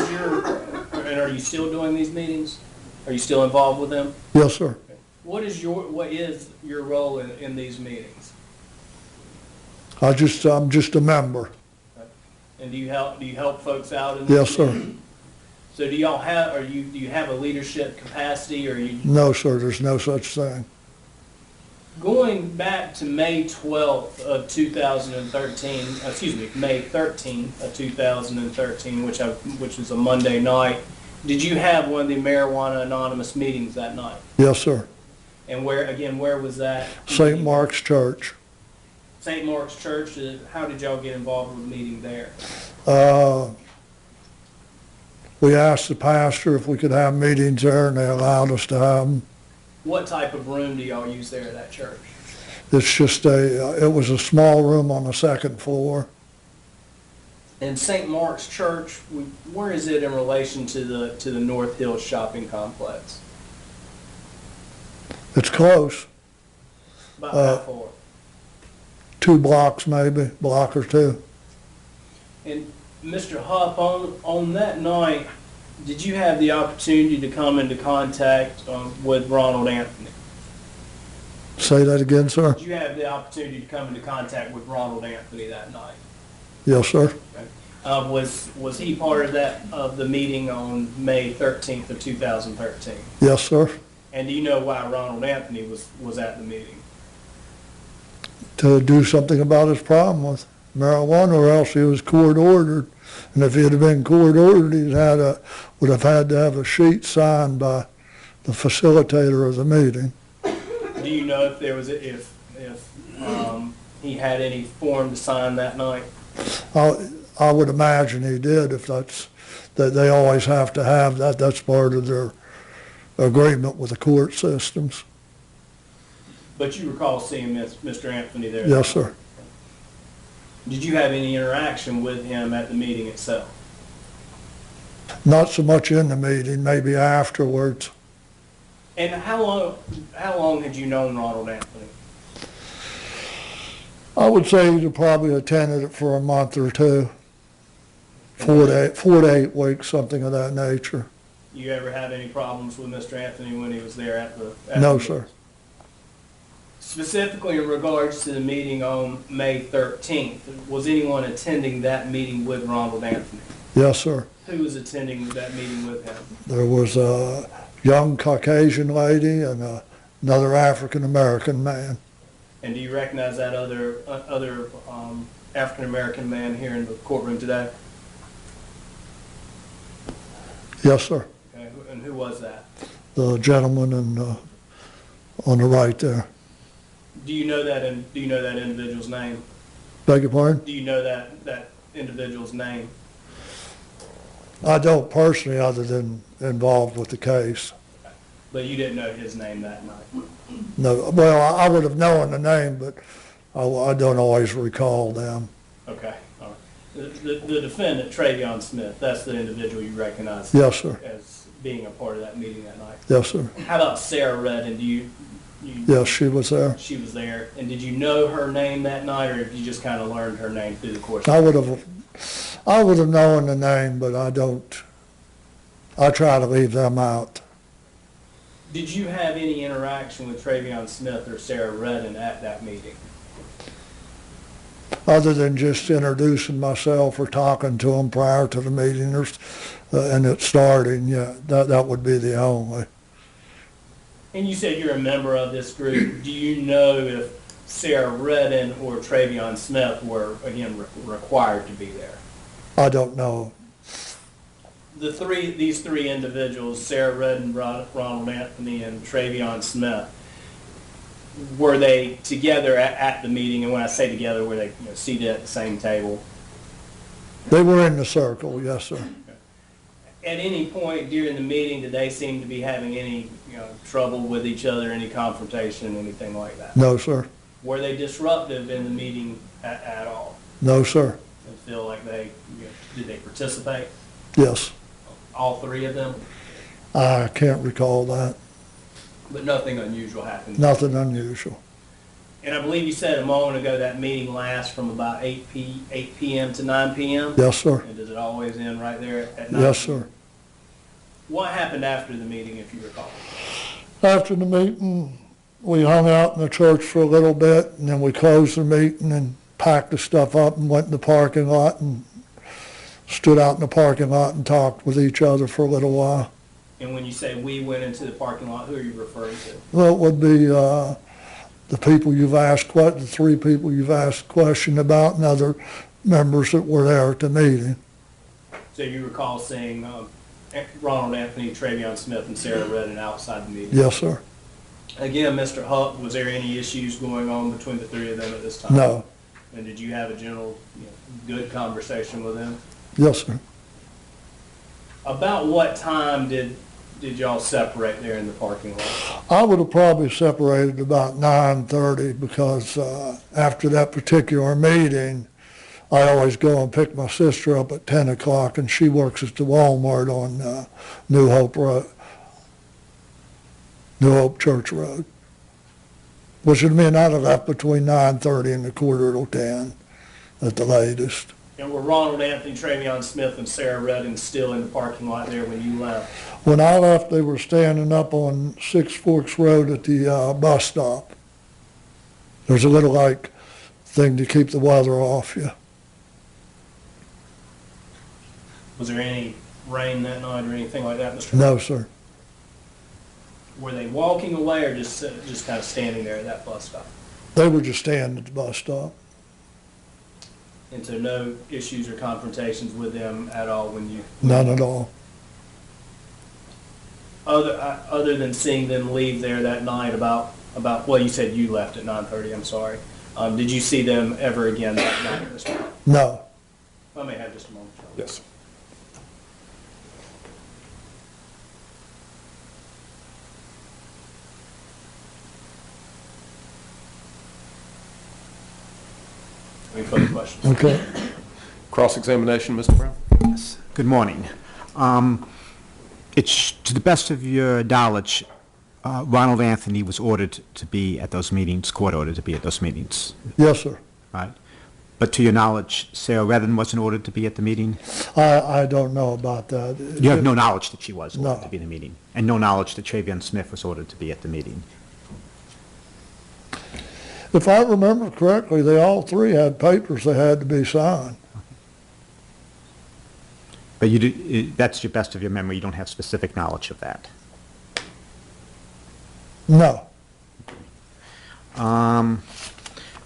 and are you still doing these meetings? Are you still involved with them? Yes, sir. What is your role in these meetings? I'm just a member. And do you help folks out in Yes, sir. meetings? So do you have a leadership capacity, or you? No, sir, there's no such thing. Going back to May 12th of 2013, May 13th of 2013, which was a Monday night, did you have one of the Marijuana Anonymous meetings that night? Yes, sir. And where was that? St. Mark's Church. St. Mark's Church. How did y'all get involved with the meeting there? We asked the pastor if we could have meetings there, and they allowed us to have them. What type of room do y'all use there at that church? It's just it was a small room on the second floor. And St. Mark's Church, where is it in relation to the North Hills shopping complex? It's close, About how far? 2 blocks maybe, block or 2. And Mr. Huff, on that night, did you have the opportunity to come into contact with Ronald Anthony? Say that again, sir? Did you have the opportunity to come into contact with Ronald Anthony that night? Yes, sir. Was he part of the meeting on May 13th of 2013? Yes, sir. And do you know why Ronald Anthony was at the meeting? To do something about his problem with marijuana, or else he was court ordered. And if he had been court ordered, would have had to have a sheet signed by the facilitator of the meeting. Do you know if there was if he had any form to sign that night? I would imagine he did, if that they always have to have that. That's part of their agreement with the court systems. But you recall seeing Mr. Anthony there? Yes, sir. Did you have any interaction with him at the meeting itself? Not so much in the meeting, maybe afterwards. And how long had you known Ronald Anthony? I would say he'd probably attended it for a month or 2, 4 to 8 weeks, something of that nature. You ever had any problems with Mr. Anthony when he was there at the No, meeting? sir. Specifically in regards to the meeting on May 13th, was anyone attending that meeting with Ronald Anthony? Yes, sir. Who was attending that meeting with him? There was a young Caucasian lady and another African-American man. And do you recognize that other African-American man here in the courtroom today? Yes, sir. Okay. And who was that? The gentleman on the right there. Do you know that individual's name? Beg your pardon? Do you know that individual's name? I don't personally, other than involved with the case. But you didn't know his name that night? No, well, I would have known the name, but I don't always recall them. Okay, all right. The defendant, Travion Smith, that's the individual you recognize? Yes, sir. As being a part of that meeting that night? Yes, sir. How about Sarah Redden? Yes, she was there. She was there. And did you know her name that night, or did you just kind of learn her name through the course? I would have known the name, but I don't. I try to leave them out. Did you have any interaction with Travion Smith or Sarah Redden at that meeting? Other than just introducing myself or talking to them prior to the meeting and it starting, yeah, that would be the only. And you said you're a member of this group. Do you know if Sarah Redden or Travion Smith were, again, required to be there? I don't know. These three individuals, Sarah Redden, Ronald Anthony, and Travion Smith, were they together at the meeting? And when I say together, were they seated at the same table? They were in the circle, yes, sir. At any point during the meeting, did they seem to be having any trouble with each other, any confrontation, anything like that? No, sir. Were they disruptive in the meeting at all? No, sir. Did they feel like did they participate? Yes. All three of them? I can't recall that. But nothing unusual happened? Nothing unusual. And I believe you said a moment ago that meeting lasts from about 8 p.m. to 9 p.m.? Yes, sir. And does it always end right there at 9? Yes, sir. What happened after the meeting, if you recall? After the meeting, we hung out in the church for a little bit, and then we closed the meeting and packed the stuff up and went in the parking lot and stood out in the parking lot and talked with each other for a little while. And when you say we went into the parking lot, who are you referring to? Well, it would be the people you've asked, the 3 people you've asked a question about, and other members that were there at the meeting. So you recall seeing Ronald Anthony, Travion Smith, and Sarah Redden outside the meeting? Yes, sir. Again, Mr. Huff, was there any issues going on between the 3 of them at this time? No. And did you have a general good conversation with them? Yes, sir. About what time did y'all separate there in the parking lot? I would have probably separated about 9:30 because after that particular meeting, I always go and pick my sister up at 10 o'clock, and she works at the Walmart on New Hope Church Road. which would mean I'd have left between 9:30 and a quarter till 10 at the latest. And were Ronald Anthony, Travion Smith, and Sarah Redden still in the parking lot there when you left? When I left, they were standing up on Six Forks Road at the bus stop. There's a little like thing to keep the weather off you. Was there any rain that night or anything like that, Mr. No, sir. Were they walking away or just kind of standing there at that bus stop? They were just standing at the bus stop. And so no issues or confrontations with them at all when you? None at all. Other than seeing them leave there that night about well, you said you left at 9:30, I'm sorry. Did you see them ever again that night, Mr. Brown? No. I may have just a moment. Yes. Any further questions? Okay. Cross-examination, Mr. Brown? Yes. Good morning. It's, to the best of your knowledge, Ronald Anthony was ordered to be at those meetings, court ordered to be at those meetings, Yes, sir. right? But to your knowledge, Sarah Redden wasn't ordered to be at the meeting? I don't know about that. You have no knowledge that she was ordered No. to be in the meeting? And no knowledge that Travion Smith was ordered to be at the meeting? If I remember correctly, they all three had papers that had to be signed. But you do, that's your best of your memory, you don't have specific knowledge of that? No.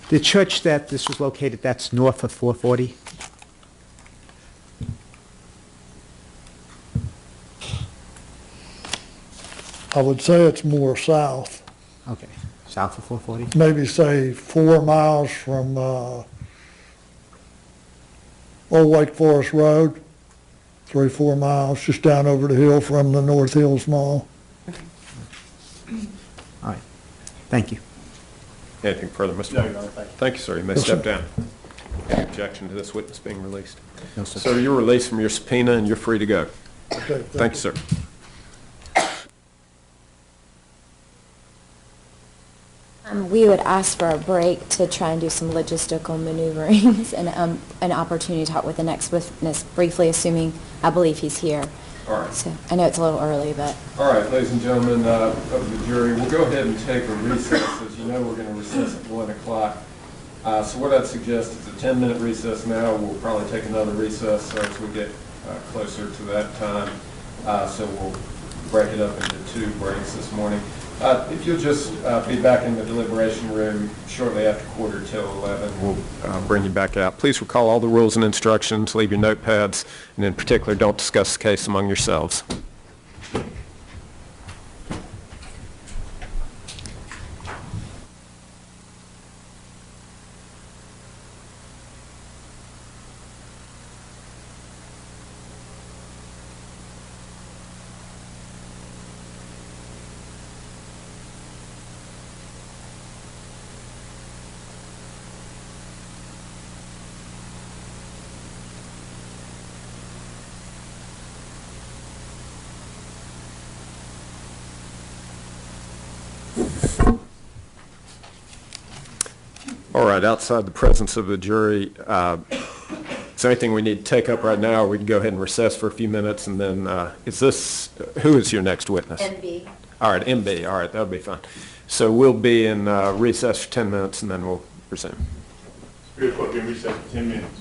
The church that this was located, that's north of 440? I would say it's more south. Okay, south of 440? Maybe say 4 miles from Old Wake Forest Road, 3-4 miles, just down over the hill from the North Hills Mall. All right, thank you. Anything further, Mr. No, Brown? Your Honor, thank you. Thank you, sir. You may step down. Any objection to this witness being released? No, sir. Sir, you're released from your subpoena and you're free to go. Okay, Thank you, sir. We would ask for a break to try and do some logistical maneuverings and an opportunity to talk with the next witness briefly, assuming, I believe he's here. All right. So I know it's a little early, but All right, ladies and gentlemen of the jury, we'll go ahead and take a recess. As you know, we're going to recess at 1 o'clock. So what I'd suggest is a 10-minute recess now. We'll probably take another recess as we get closer to that time. So we'll break it up into 2 breaks this morning. If you'll just be back in the deliberation room shortly after 11:15, we'll bring you back out. Please recall all the rules and instructions, leave your notepads, and in particular, don't discuss the case among yourselves. All right, outside the presence of the jury, is there anything we need to take up right now, or we can go ahead and recess for a few minutes, and then, who is your next witness? MB. All right, MB, all right, that'll be fine. So we'll be in recess for 10 minutes, and then we'll resume. 3 o'clock in recess for 10 minutes.